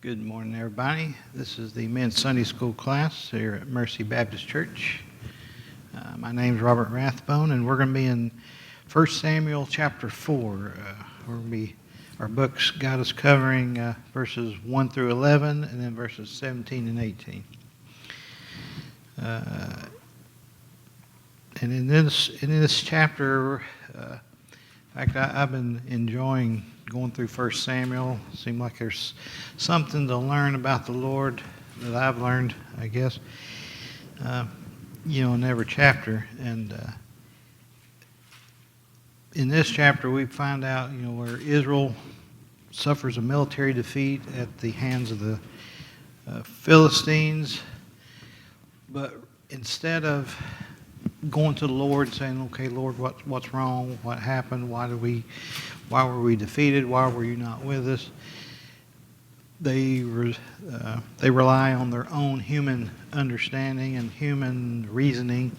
Good morning, everybody. This is the Men's Sunday School class here at Mercy Baptist Church. My name is Robert Rathbone, and we're going to be in 1 Samuel chapter 4. Our book's got us covering verses 1 through 11, and then verses 17 and 18. And in this chapter, in fact, I've been enjoying going through 1 Samuel. It seems like there's something to learn about the Lord that I've learned, I guess, in every chapter. And in this chapter, we find out, where Israel suffers a military defeat at the hands of the Philistines. But instead of going to the Lord and saying, "Okay, Lord, what's wrong? What happened? Why were we defeated? Why were you not with us?" They rely on their own human understanding and human reasoning,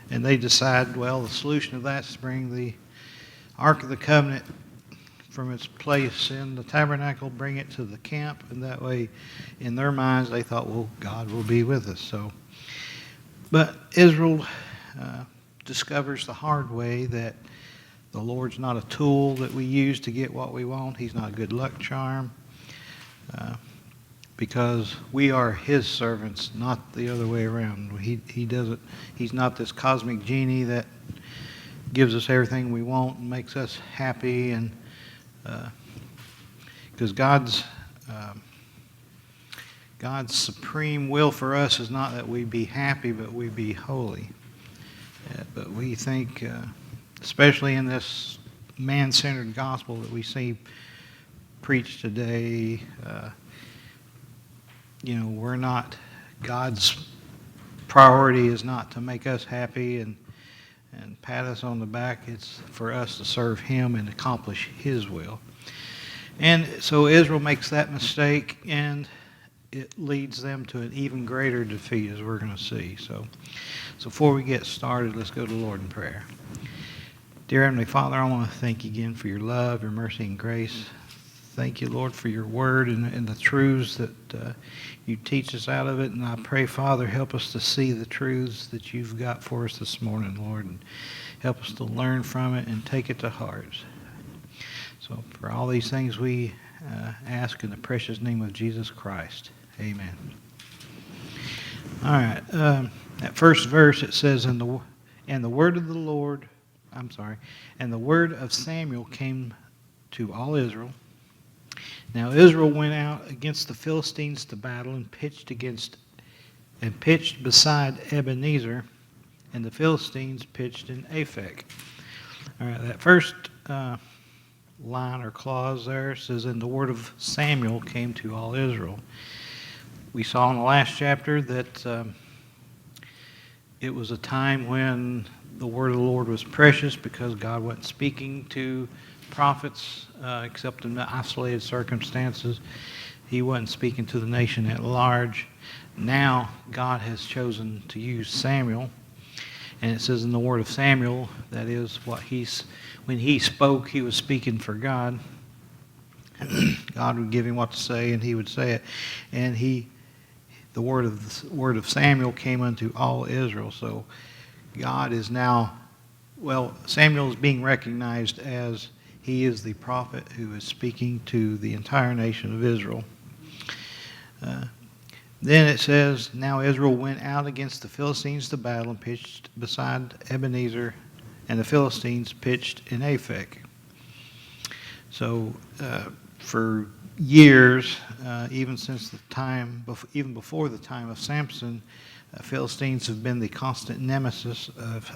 and they decide, well, the solution to that is to bring the Ark of the Covenant from its place in the tabernacle, bring it to the camp, and that way, in their minds, they thought, well, God will be with us. But Israel discovers the hard way that the Lord's not a tool that we use to get what we want. He's not a good luck charm, because we are His servants, not the other way around. He's not this cosmic genie that gives us everything we want and makes us happy, and because God's supreme will for us is not that we be happy, but we be holy. But we think, especially in this man-centered gospel that we see preached today, we're not, God's priority is not to make us happy and pat us on the back. It's for us to serve Him and accomplish His will. And so Israel makes that mistake, and it leads them to an even greater defeat, as we're going to see. So before we get started, let's go to the Lord in prayer. Dear Heavenly Father, I want to thank you again for your love, your mercy, and grace. Thank you, Lord, for your word and the truths that you teach us out of it. And I pray, Father, help us to see the truths that you've got for us this morning, Lord, and help us to learn from it and take it to heart. So for all these things we ask in the precious name of Jesus Christ. Amen. All right. That first verse, it says, and the word of Samuel came to all Israel. Now Israel went out against the Philistines to battle and pitched beside Ebenezer, and the Philistines pitched in Aphek. All right. That first line or clause there says, and the word of Samuel came to all Israel. We saw in the last chapter that it was a time when the word of the Lord was precious because God wasn't speaking to prophets except in isolated circumstances. He wasn't speaking to the nation at large. Now God has chosen to use Samuel, and it says in the word of Samuel, that is when he spoke, he was speaking for God. God would give him what to say, and he would say it, and the word of Samuel came unto all Israel. So God is now, Samuel is being recognized as he is the prophet who is speaking to the entire nation of Israel. Then it says, now Israel went out against the Philistines to battle and pitched beside Ebenezer, and the Philistines pitched in Aphek. So for years, even before the time of Samson, Philistines have been the constant nemesis of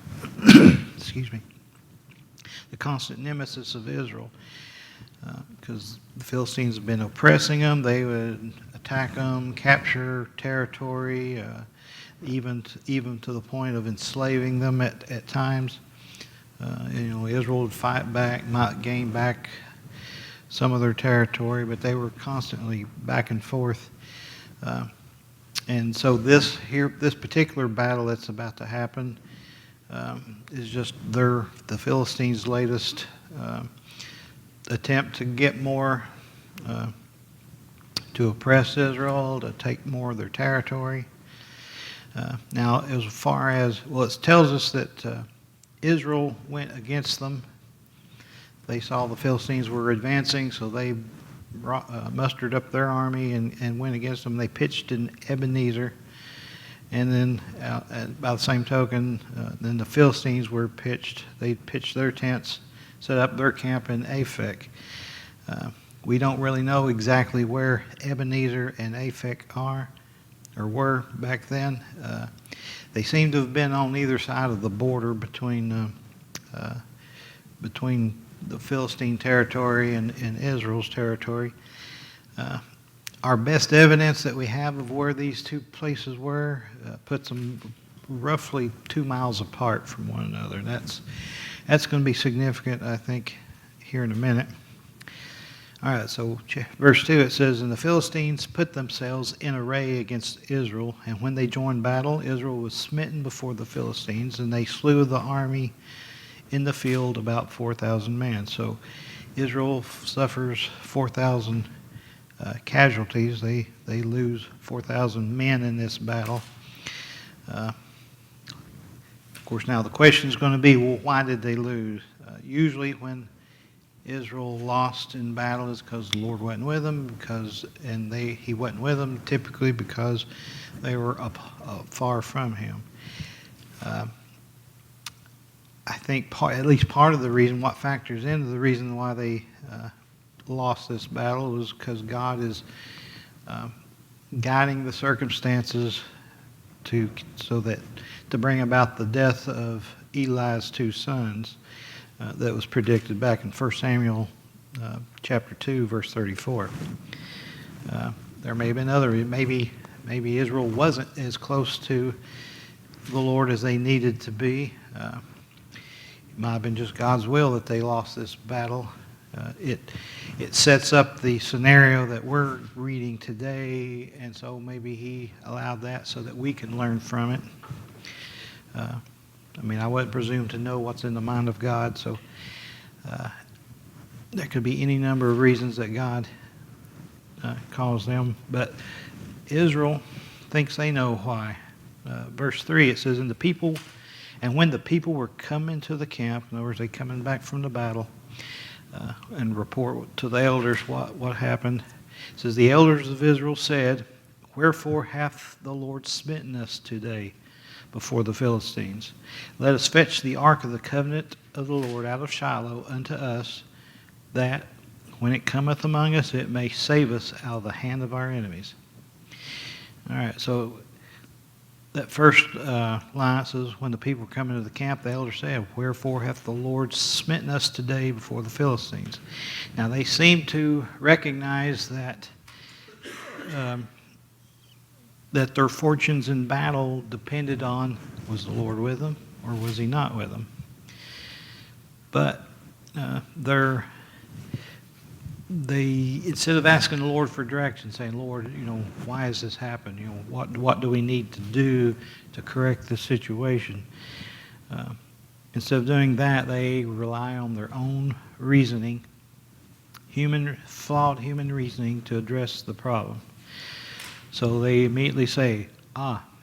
the constant nemesis of Israel, because the Philistines have been oppressing them. They would attack them, capture territory, even to the point of enslaving them at times. Israel would fight back, not gain back some of their territory, but they were constantly back and forth. And so this particular battle that's about to happen is just the Philistines' latest attempt to get more to oppress Israel, to take more of their territory. Now, as far as, well, it tells us that Israel went against them. They saw the Philistines were advancing, so they mustered up their army and went against them. They pitched in Ebenezer. And then, by the same token, then the Philistines were pitched. They pitched their tents, set up their camp in Aphek. We don't really know exactly where Ebenezer and Aphek are or were back then. They seem to have been on either side of the border between the Philistine territory and Israel's territory. Our best evidence that we have of where these two places were puts them roughly 2 miles apart from one another. That's going to be significant, I think, here in a minute. All right, so verse 2, it says, "And the Philistines put themselves in array against Israel, and when they joined battle, Israel was smitten before the Philistines, and they slew the army in the field, about 4,000 men." So Israel suffers 4,000 casualties. They lose 4,000 men in this battle. Of course, now the question is going to be, well, why did they lose? Usually when Israel lost in battle is because the Lord wasn't with them, he wasn't with them typically because they were far from him. I think at least part of the reason, what factors into the reason why they lost this battle was because God is guiding the circumstances to bring about the death of Eli's 2 sons that was predicted back in 1 Samuel chapter 2, verse 34. There may have been other, maybe Israel wasn't as close to the Lord as they needed to be. It might have been just God's will that they lost this battle. It sets up the scenario that we're reading today, and so maybe he allowed that so that we can learn from it. I wouldn't presume to know what's in the mind of God, so there could be any number of reasons that God caused them, but Israel thinks they know why. Verse 3, it says, "And when the people were coming to the camp," in other words, they coming back from the battle, and report to the elders what happened. It says, "The elders of Israel said, Wherefore hath the Lord smitten us today before the Philistines? Let us fetch the ark of the covenant of the Lord out of Shiloh unto us, that when it cometh among us, it may save us out of the hand of our enemies." All right, so that first line says, "When the people were coming to the camp, the elders said, Wherefore hath the Lord smitten us today before the Philistines?" Now they seem to recognize that their fortunes in battle depended on, was the Lord with them or was he not with them? But they, instead of asking the Lord for direction, saying, "Lord, why has this happened? What do we need to do to correct the situation?" Instead of doing that, they rely on their own reasoning, flawed human reasoning, to address the problem. So they immediately say,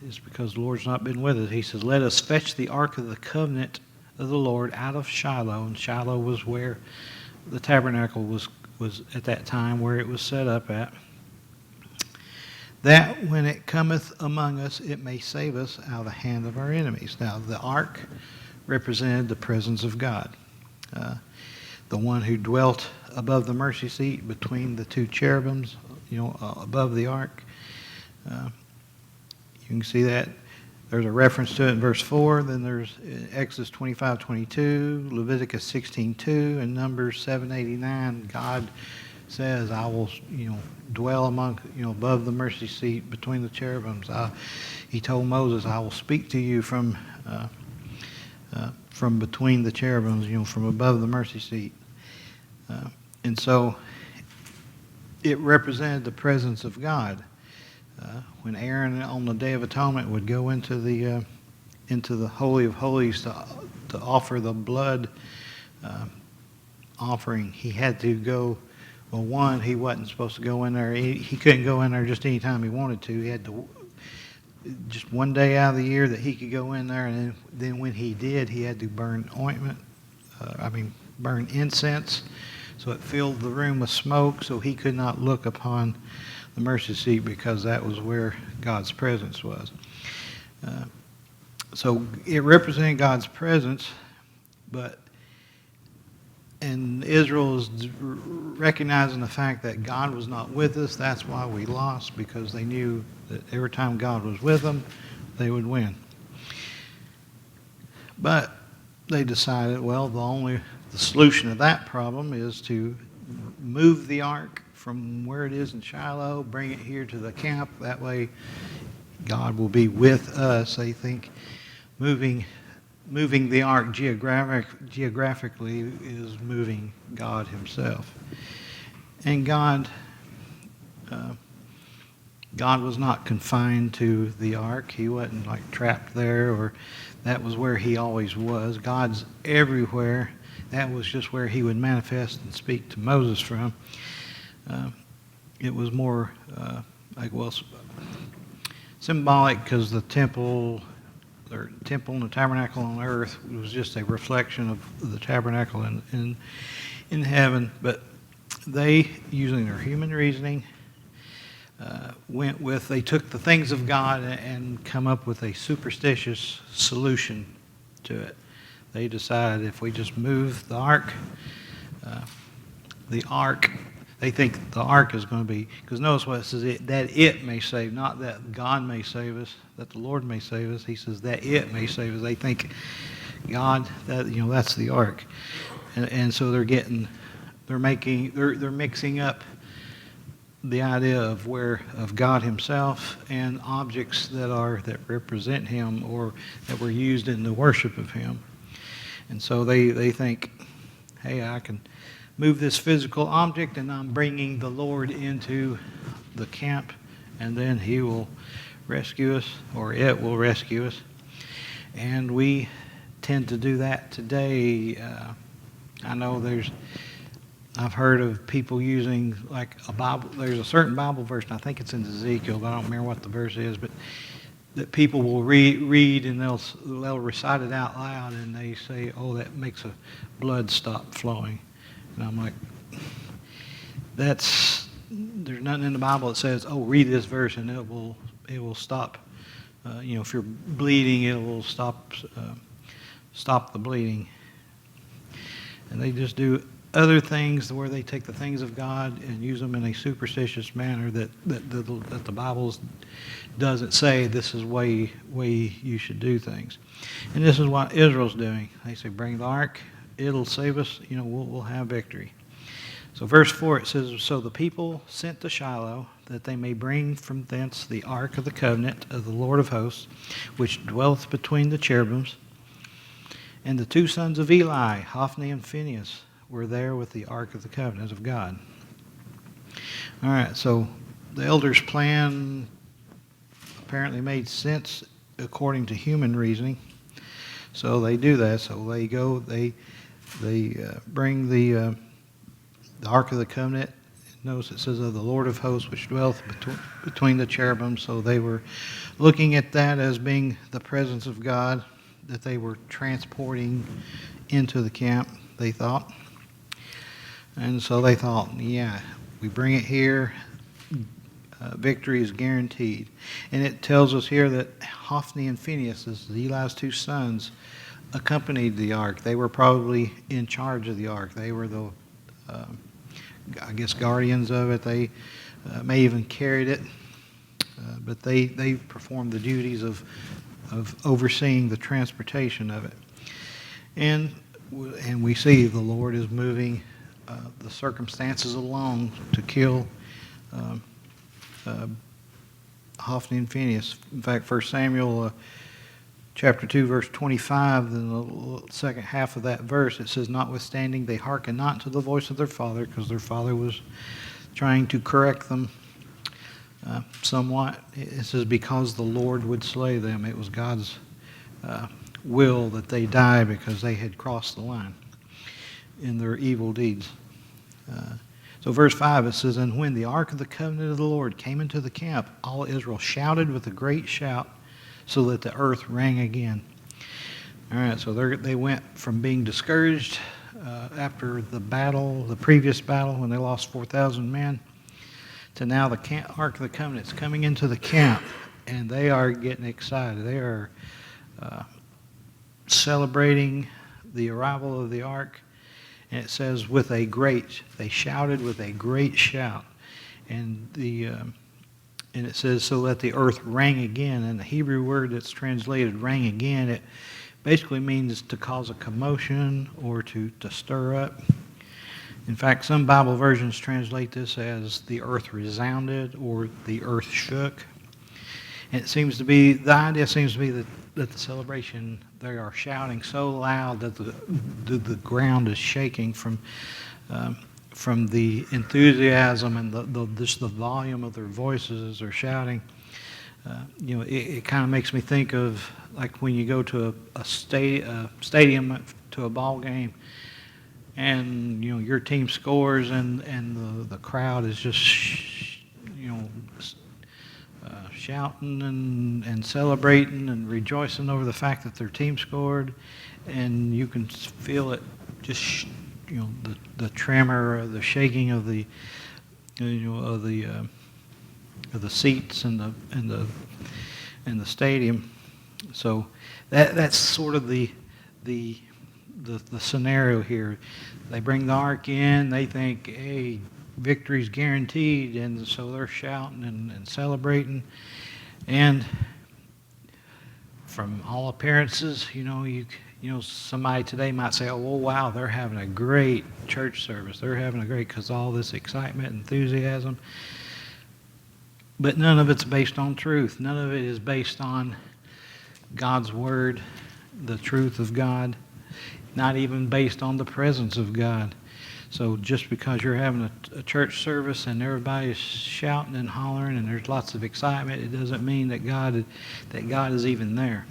it's because the Lord's not been with us. He says, "Let us fetch the ark of the covenant of the Lord out of Shiloh." And Shiloh was where the tabernacle was at that time, where it was set up at. "That when it cometh among us, it may save us out of the hand of our enemies." Now, the ark represented the presence of God, the one who dwelt above the mercy seat between the 2 cherubims, above the ark. You can see that there's a reference to it in verse 4. Then there's Exodus 25:22, Leviticus 16:2, and Numbers 7:89. God says, "I will, dwell among, above the mercy seat between the cherubims." He told Moses, "I will speak to you from between the cherubims, from above the mercy seat." And so it represented the presence of God. When Aaron on the Day of Atonement would go into the Holy of Holies to offer the blood offering, he had to go Well, one, he wasn't supposed to go in there. He couldn't go in there just any time he wanted to. He had to just one day out of the year that he could go in there, and then when he did, he had to burn ointment. Burn incense, so it filled the room with smoke, so he could not look upon the mercy seat because that was where God's presence was. So it represented God's presence, and Israel is recognizing the fact that God was not with us. That's why we lost, because they knew that every time God was with them, they would win. But they decided, well, the solution to that problem is to move the ark from where it is in Shiloh, bring it here to the camp. That way God will be with us. They think moving the ark geographically is moving God himself. And God was not confined to the ark. He wasn't like trapped there, or that was where he always was. God's everywhere. That was just where he would manifest and speak to Moses from. It was more symbolic, because the temple and the tabernacle on earth was just a reflection of the tabernacle in heaven. But they, using their human reasoning, they took the things of God and come up with a superstitious solution to it. They decided if we just move the ark, they think the ark is going to be, because notice what it says, that it may save, not that God may save us, that the Lord may save us. He says that it may save us. They think God, that's the ark. And so they're mixing up the idea of God himself and objects that represent him or that were used in the worship of him. And so they think, hey, I can move this physical object and I'm bringing the Lord into the camp, and then he will rescue us, or it will rescue us. And we tend to do that today. I know I've heard of people using like a Bible. There's a certain Bible verse, and I think it's in Ezekiel, but I don't remember what the verse is, but that people will read and they'll recite it out loud, and they say, oh, that makes a blood stop flowing. And I'm like, there's nothing in the Bible that says, oh, read this verse and it will stop. If you're bleeding, it will stop the bleeding. And they just do other things where they take the things of God and use them in a superstitious manner that the Bible doesn't say this is way you should do things. And this is what Israel's doing. They say, bring the ark, it'll save us, we'll have victory. So verse 4, it says, so the people sent to Shiloh, that they may bring from thence the ark of the covenant of the Lord of hosts, which dwelleth between the cherubims. And the two sons of Eli, Hophni and Phinehas, were there with the ark of the covenant of God. All right, so the elders' plan apparently made sense according to human reasoning. So they do that. So they go, they bring the ark of the covenant. Notice it says of the Lord of hosts, which dwelleth between the cherubim. So they were looking at that as being the presence of God that they were transporting into the camp, they thought. And so they thought, yeah, we bring it here, victory is guaranteed. And it tells us here that Hophni and Phinehas, as Eli's two sons, accompanied the ark. They were probably in charge of the ark. They were the, guardians of it. They may even carried it. But they performed the duties of overseeing the transportation of it. And we see the Lord is moving the circumstances along to kill Hophni and Phinehas. In fact, 1 Samuel chapter 2, verse 25, in the second half of that verse, it says, notwithstanding they hearkened not to the voice of their father, because their father was trying to correct them somewhat. It says, because the Lord would slay them. It was God's will that they die because they had crossed the line in their evil deeds. So verse 5, it says, "And when the ark of the covenant of the Lord came into the camp, all Israel shouted with a great shout, so that the earth rang again." All right, so they went from being discouraged after the battle, the previous battle, when they lost 4,000 men, to now the Ark of the Covenant is coming into the camp, and they are getting excited. They are celebrating the arrival of the Ark, and it says they shouted with a great shout, and and it says so that the earth rang again. And the Hebrew word that's translated "rang again," it basically means to cause a commotion or to stir up. In fact, some Bible versions translate this as the earth resounded or the earth shook. And the idea seems to be that the celebration, they are shouting so loud that the ground is shaking from the enthusiasm and just the volume of their voices as they're shouting. It kind of makes me think of like when you go to a stadium to a ball game, and your team scores, and the crowd is just shouting and celebrating and rejoicing over the fact that their team scored, and you can feel it just the tremor, the shaking of the seats and the stadium. So that's sort of the scenario here. They bring the ark in. They think, hey, victory's guaranteed, and so they're shouting and celebrating. And from all appearances, somebody today might say, "Oh, well, wow, they're having a great church service. They're having a great," because all this excitement, enthusiasm. But none of it's based on truth. None of it is based on God's Word, the truth of God, not even based on the presence of God. So just because you're having a church service and everybody's shouting and hollering and there's lots of excitement, it doesn't mean that God is even there.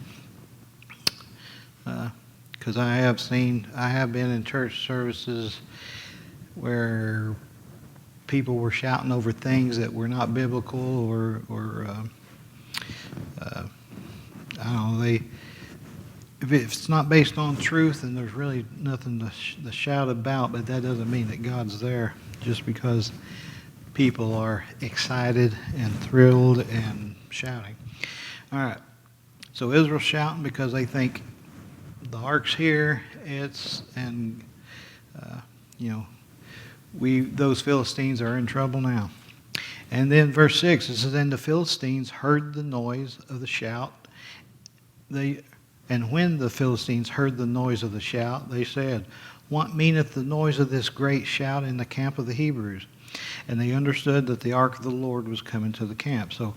Because I have been in church services where people were shouting over things that were not biblical, or I don't know, if it's not based on truth, then there's really nothing to shout about, but that doesn't mean that God's there just because people are excited and thrilled and shouting. All right, so Israel's shouting because they think the ark's here, those Philistines are in trouble now. And then verse 6, it says, "Then the Philistines heard the noise of the shout. And when the Philistines heard the noise of the shout, they said, 'What meaneth the noise of this great shout in the camp of the Hebrews?' And they understood that the ark of the Lord was coming to the camp." So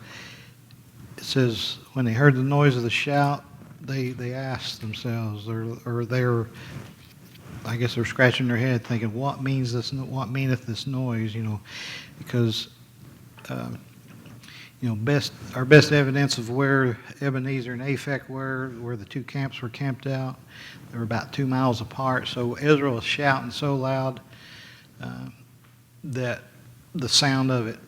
it says, when they heard the noise of the shout, they asked themselves, I guess they're scratching their head thinking, what meaneth this noise? Because our best evidence of where Ebenezer and Aphek were, where the two camps were camped out, they were about 2 miles apart. So Israel is shouting so loud that the sound of it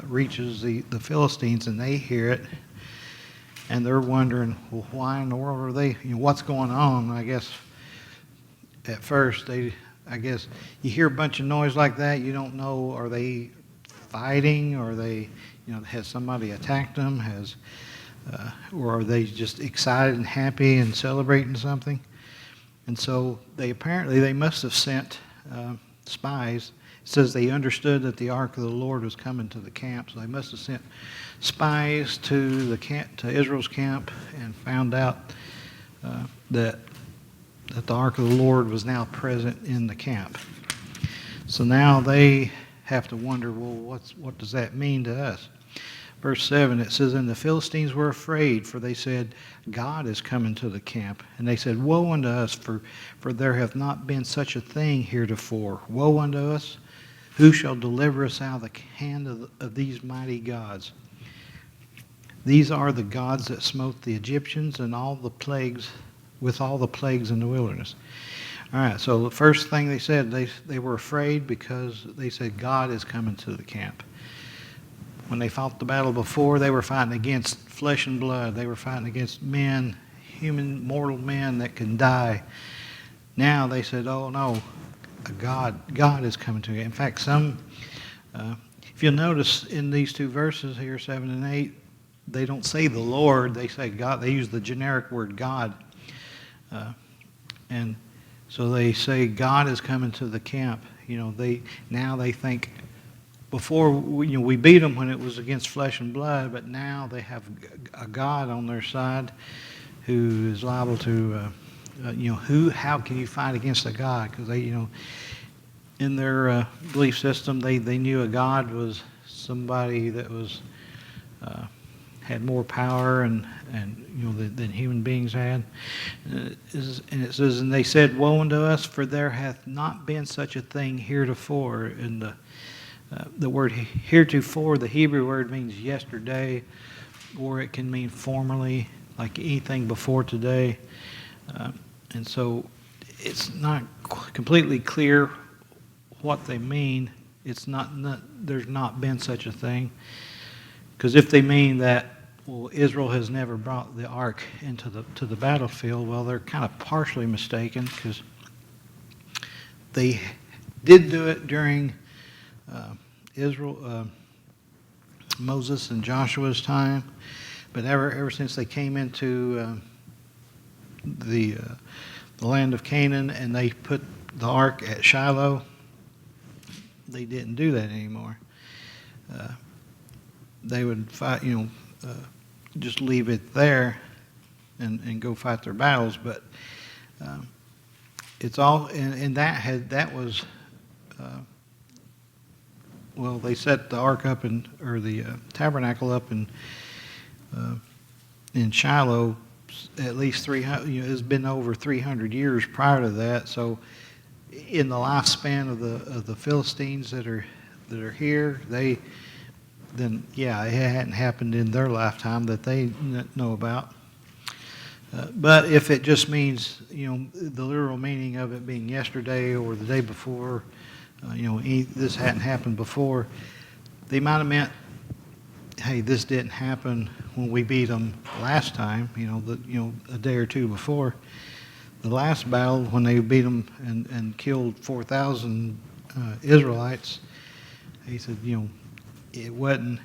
reaches the Philistines, and they hear it, and they're wondering, well, why in the world are they? What's going on? I guess at first you hear a bunch of noise like that, you don't know, are they fighting, or has somebody attacked them, or are they just excited and happy and celebrating something? And so they must have sent spies. It says they understood that the ark of the Lord was coming to the camp, so they must have sent spies to Israel's camp and found out that the ark of the Lord was now present in the camp. So now they have to wonder, well, what does that mean to us? Verse 7, it says, "And the Philistines were afraid, for they said, God is coming to the camp. And they said, Woe unto us, for there hath not been such a thing heretofore. Woe unto us! Who shall deliver us out of the hand of these mighty gods? These are the gods that smote the Egyptians and all the plagues in the wilderness." All right, so the first thing they said, they were afraid because they said God is coming to the camp. When they fought the battle before, they were fighting against flesh and blood. They were fighting against men, human, mortal men that can die. Now they said, oh no, God is coming to you. In fact, if you'll notice in these two verses here, 7 and 8, they don't say the Lord, they say God. They use the generic word God. And so they say God is coming to the camp. They think, before we beat them when it was against flesh and blood, but now they have a God on their side who is liable to, how can you fight against a God? Because in their belief system, they knew a God was somebody that was had more power than human beings had. And it says, and they said, woe unto us, for there hath not been such a thing heretofore. And the word heretofore, the Hebrew word, means yesterday, or it can mean formerly, like anything before today. And so it's not completely clear what they mean. There's not been such a thing. Because if they mean that, well, Israel has never brought the ark into the battlefield, well, they're kind of partially mistaken, because they did do it during Moses and Joshua's time, but ever since they came into the land of Canaan and they put the ark at Shiloh, they didn't do that anymore. They would fight, just leave it there and go fight their battles. But it's all, and that was. Well, they set the ark up or the tabernacle up in Shiloh at least 300. It's been over 300 years prior to that. So, in the lifespan of the Philistines that are here, it hadn't happened in their lifetime that they know about. But if it just means, the literal meaning of it being yesterday or the day before. This hadn't happened before. They might have meant, hey, this didn't happen when we beat them last time. A day or two before the last battle when they beat them and killed 4,000 Israelites. He said, it wasn't.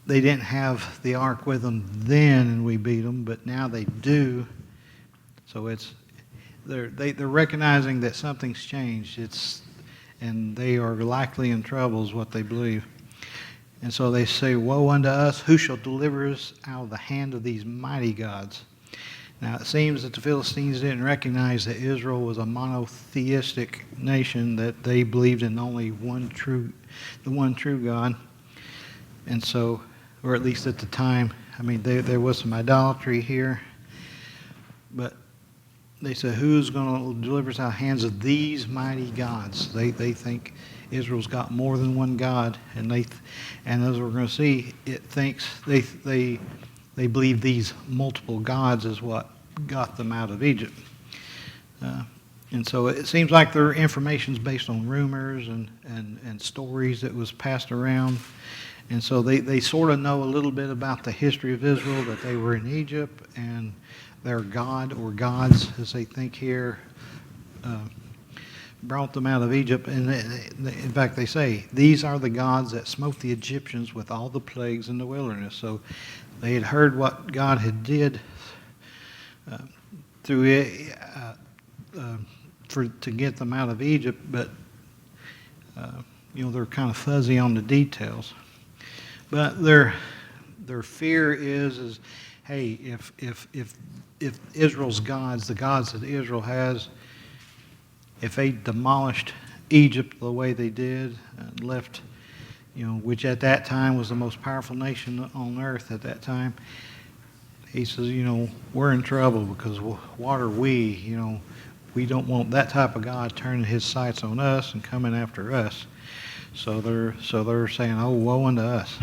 They didn't have the ark with them then, and we beat them, but now they do. So they're recognizing that something's changed. And they are likely in trouble is what they believe. And so they say, woe unto us, who shall deliver us out of the hand of these mighty gods? Now it seems that the Philistines didn't recognize that Israel was a monotheistic nation, that they believed in only the one true God. And so, or at least at the time, there was some idolatry here. But they said, who's going to deliver us out of the hands of these mighty gods? They think Israel's got more than one God, and as we're going to see, it thinks they believe these multiple gods is what got them out of Egypt. And so it seems like their information's based on rumors and stories that was passed around. And so they sort of know a little bit about the history of Israel, that they were in Egypt, and their God or gods, as they think here, brought them out of Egypt. And in fact, they say, these are the gods that smote the Egyptians with all the plagues in the wilderness. So they had heard what God had did through it to get them out of Egypt, but they're kind of fuzzy on the details. But their fear is hey, if Israel's gods, the gods that Israel has, if they demolished Egypt the way they did and left, which at that time was the most powerful nation on earth at that time, he says, we're in trouble because what are we? We don't want that type of God turning his sights on us and coming after us. So they're saying, oh, woe unto us.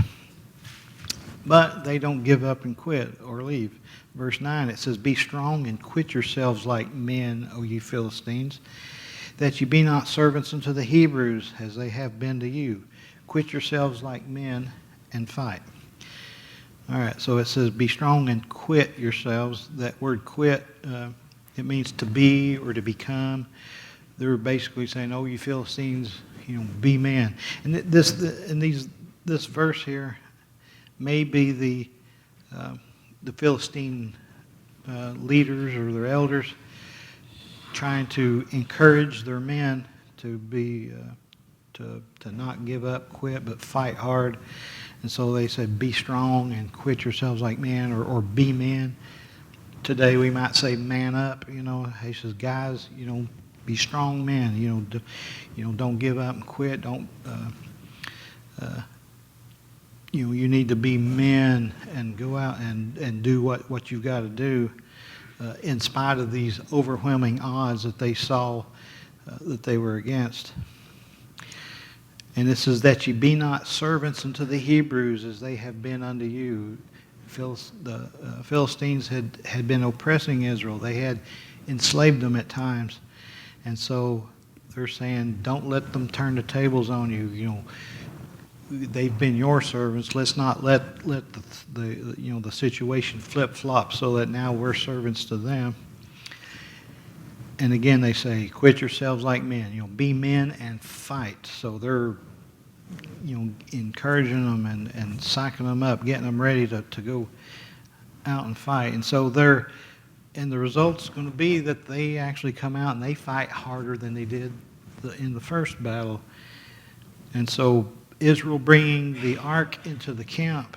But they don't give up and quit or leave. Verse 9, it says, "Be strong and quit yourselves like men, O ye Philistines, that ye be not servants unto the Hebrews, as they have been to you. Quit yourselves like men and fight." All right, so it says, "Be strong and quit yourselves." That word "quit," it means to be or to become. They're basically saying, "Oh, you Philistines, be men." And this verse here may be the Philistine leaders or their elders trying to encourage their men to be to not give up, quit, but fight hard. And so they said, "Be strong and quit yourselves like men," or "be men." Today we might say, "Man up." He says, "Guys, be strong men. Don't give up and quit. Don't you need to be men and go out and do what you've got to do, in spite of these overwhelming odds that they saw that they were against." And it says, "That ye be not servants unto the Hebrews, as they have been unto you." The Philistines had been oppressing Israel. They had enslaved them at times. And so they're saying, don't let them turn the tables on you. They've been your servants. Let's not let the situation flip-flop so that now we're servants to them. And again, they say, "Quit yourselves like men." Be men and fight. So they're encouraging them and psyching them up, getting them ready to go out and fight. And so the result's going to be that they actually come out and they fight harder than they did in the first battle. And so Israel bringing the ark into the camp,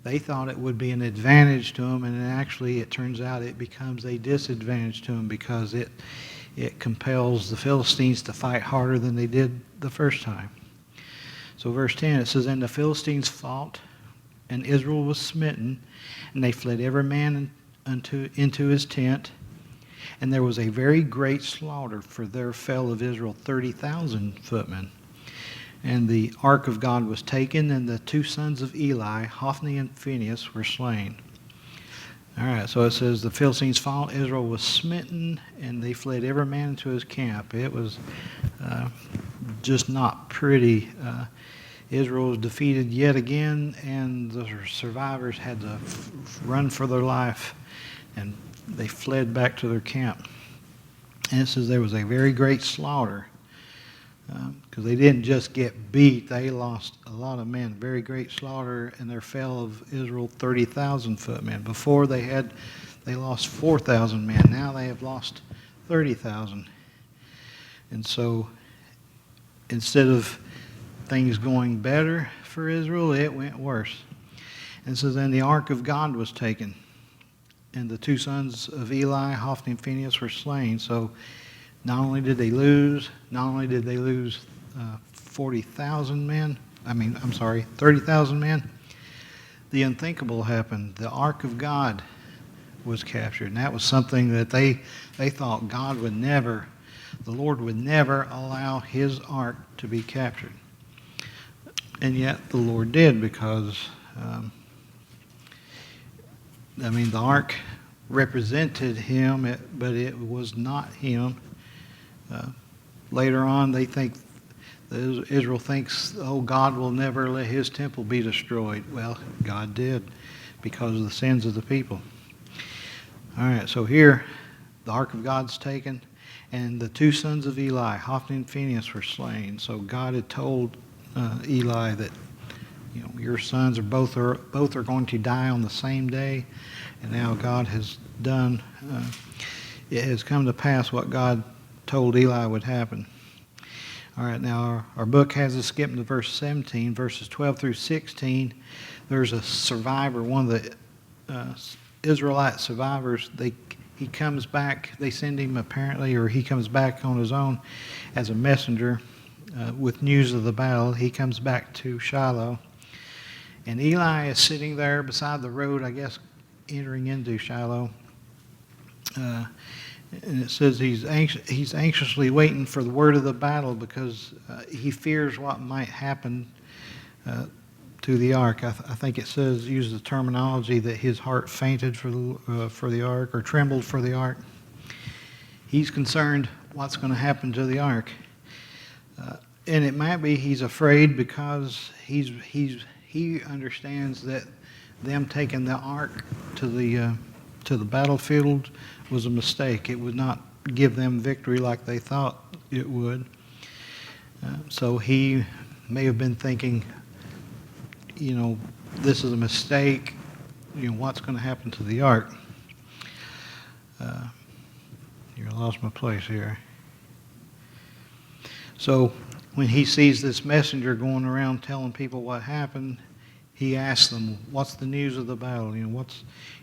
they thought it would be an advantage to them, and actually it turns out it becomes a disadvantage to them, because it compels the Philistines to fight harder than they did the first time. So verse 10, it says, "And the Philistines fought, and Israel was smitten, and they fled every man into his tent. And there was a very great slaughter, for there fell of Israel 30,000 footmen. And the ark of God was taken, and the two sons of Eli, Hophni and Phinehas, were slain." All right, so it says the Philistines fought, Israel was smitten, and they fled every man into his camp. It was just not pretty. Israel was defeated yet again, and the survivors had to run for their life, and they fled back to their camp. And it says there was a very great slaughter, because they didn't just get beat, they lost a lot of men. Very great slaughter, and there fell of Israel 30,000 footmen. Before they lost 4,000 men. Now they have lost 30,000. And so instead of things going better for Israel, it went worse. And so then the ark of God was taken, and the two sons of Eli, Hophni and Phinehas, were slain. So not only did they lose 30,000 men, the unthinkable happened. The ark of God was captured, and that was something that they thought the Lord would never allow his ark to be captured. And yet the Lord did, because the ark represented him, but it was not him. Later on, Israel thinks, "Oh, God will never let his temple be destroyed." Well, God did, because of the sins of the people. All right, so here, the ark of God's taken, and the two sons of Eli, Hophni and Phinehas, were slain. So God had told Eli that, your sons are both are going to die on the same day, and now God has done. It has come to pass what God told Eli would happen. All right, now our book has us skipping to verse 17, verses 12 through 16. There's a survivor, one of the Israelite survivors. He comes back. They send him apparently, or he comes back on his own as a messenger with news of the battle. He comes back to Shiloh, and Eli is sitting there beside the road, I guess, entering into Shiloh. And it says he's anxiously waiting for the word of the battle, because he fears what might happen to the ark. I think it says, uses the terminology that his heart fainted for the ark, or trembled for the ark. He's concerned what's going to happen to the ark. And it might be he's afraid because he understands that them taking the ark to the battlefield was a mistake. It would not give them victory like they thought it would. So he may have been thinking, this is a mistake. What's going to happen to the ark? You lost my place here. So when he sees this messenger going around telling people what happened, he asks them, "What's the news of the battle?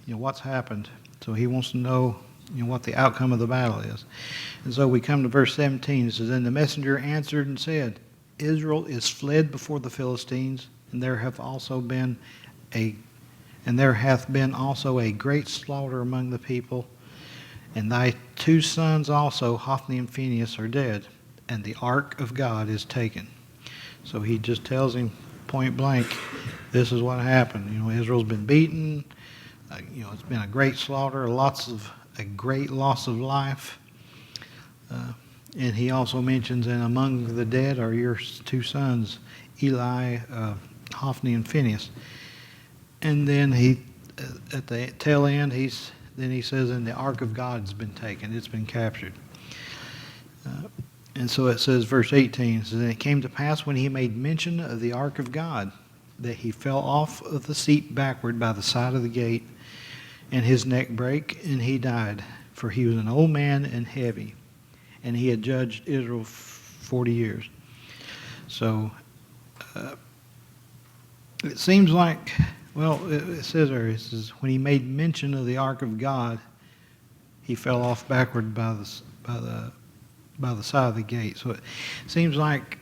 What's happened?" So he wants to know, what the outcome of the battle is. And so we come to verse 17. It says, "And the messenger answered and said, Israel is fled before the Philistines, and there hath been also a great slaughter among the people. And thy 2 sons also, Hophni and Phinehas, are dead, and the ark of God is taken." So he just tells him point blank, this is what happened. Israel's been beaten. It's been a great slaughter, a great loss of life. And he also mentions, and among the dead are your 2 sons, Eli, Hophni, and Phinehas. And then at the tail end, he says, and the ark of God's been taken. It's been captured. And so it says, verse 18, it says, "And it came to pass when he made mention of the ark of God, that he fell off of the seat backward by the side of the gate, and his neck brake, and he died. For he was an old man and heavy, and he had judged Israel 40 years. So it seems like, it says there, it says, when he made mention of the ark of God, he fell off backward by the side of the gate. So it seems like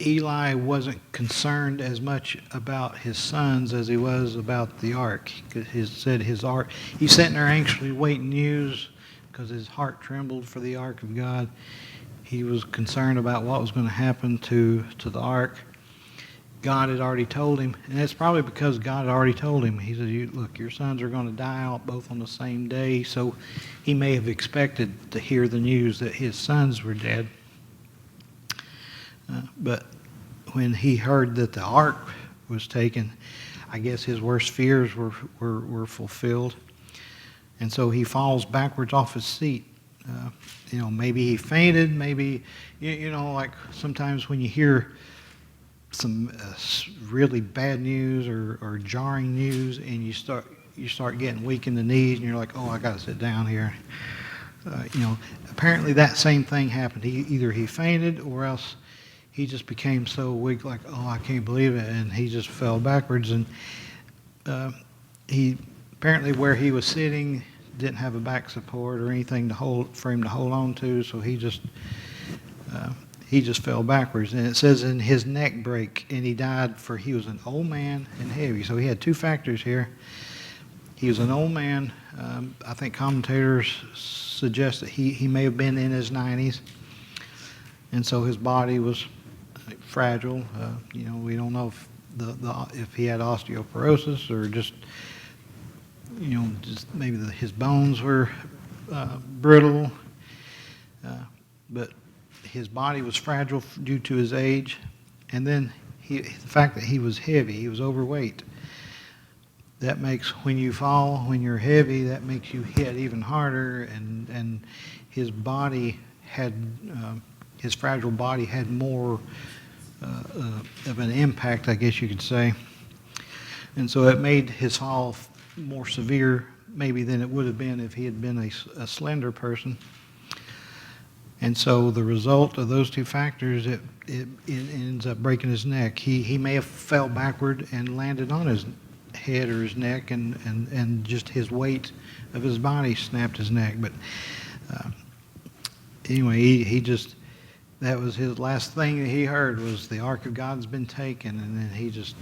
Eli wasn't concerned as much about his sons as he was about the ark. He's sitting there anxiously waiting news because his heart trembled for the ark of God. He was concerned about what was going to happen to the ark. God had already told him, and it's probably because God had already told him. He said, "Look, your sons are going to die out both on the same day." So he may have expected to hear the news that his sons were dead. But when he heard that the ark was taken, I guess his worst fears were fulfilled. And so he falls backwards off his seat. Maybe he fainted. Maybe, like sometimes when you hear some really bad news or jarring news, and you start getting weak in the knees, and you're like, "Oh, I got to sit down here." Apparently that same thing happened. Either he fainted, or else he just became so weak, like, "Oh, I can't believe it," and he just fell backwards. And he apparently, where he was sitting, didn't have a back support or anything for him to hold on to, so he just fell backwards. And it says, "In his neck brake, and he died, for he was an old man and heavy." So he had 2 factors here. He was an old man. I think commentators suggest that he may have been in his 90s, and so his body was fragile. We don't know if he had osteoporosis or just maybe his bones were brittle, but his body was fragile due to his age. And then the fact that he was heavy, he was overweight. That makes, when you fall, when you're heavy, that makes you hit even harder. And his body had, his fragile body had more of an impact, I guess you could say. And so it made his fall more severe maybe than it would have been if he had been a slender person. And so the result of those 2 factors, it ends up breaking his neck. He may have fell backward and landed on his head or his neck, and just his weight of his body snapped his neck. But anyway, he just, that was his last thing that he heard, was the ark of God's been taken, and then he just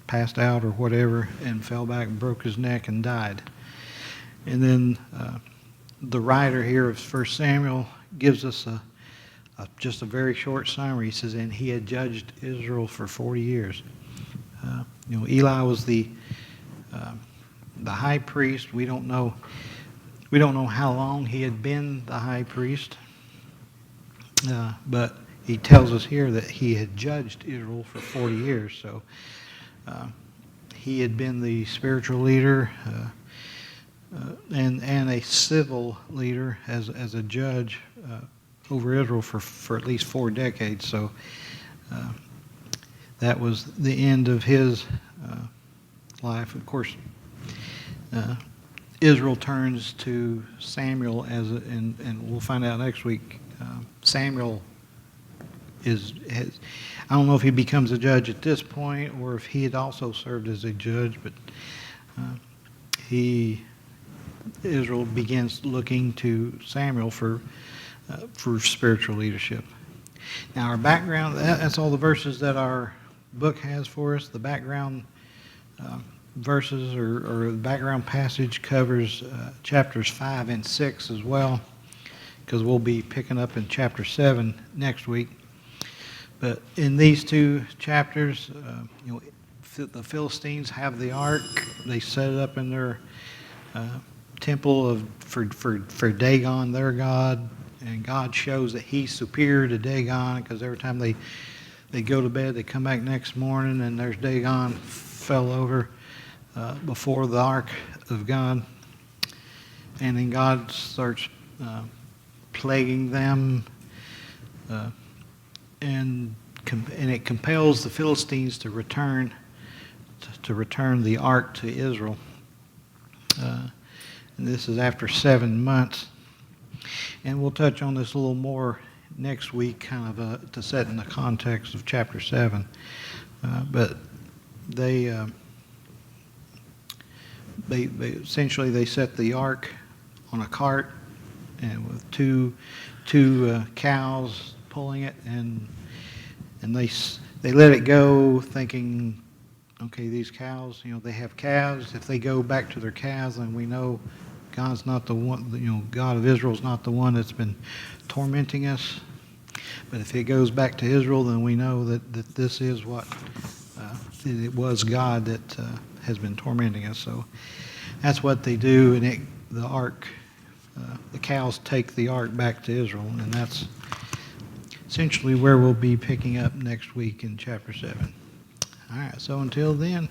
passed out or whatever and fell back and broke his neck and died. And then the writer here of 1 Samuel gives us just a very short summary. He says, "And he had judged Israel for 40 years. Eli was the high priest. We don't know how long he had been the high priest, but he tells us here that he had judged Israel for 40 years. So he had been the spiritual leader and a civil leader as a judge over Israel for at least 4 decades. So that was the end of his life. Of course, Israel turns to Samuel and we'll find out next week. Samuel I don't know if he becomes a judge at this point or if he had also served as a judge, but Israel begins looking to Samuel for spiritual leadership. Now our background, that's all the verses that our book has for us. The background verses or the background passage covers chapters 5 and 6 as well, because we'll be picking up in chapter 7 next week. But in these 2 chapters, the Philistines have the ark. They set it up in their temple for Dagon, their god, and God shows that he's superior to Dagon, because every time they go to bed, they come back next morning and there's Dagon fell over before the ark of God, and then God starts plaguing them, and it compels the Philistines to return the ark to Israel. And this is after 7 months, and we'll touch on this a little more next week, kind of to set in the context of chapter 7. But they essentially set the ark on a cart and with two cows pulling it, and they let it go, thinking, okay, these cows, they have calves. If they go back to their calves, then we know God's not the one. God of Israel's not the one that's been tormenting us. But if it goes back to Israel, then we know that this is what it was God that has been tormenting us. So that's what they do, and the ark. The cows take the ark back to Israel, and that's essentially where we'll be picking up next week in chapter 7. All right, so until then.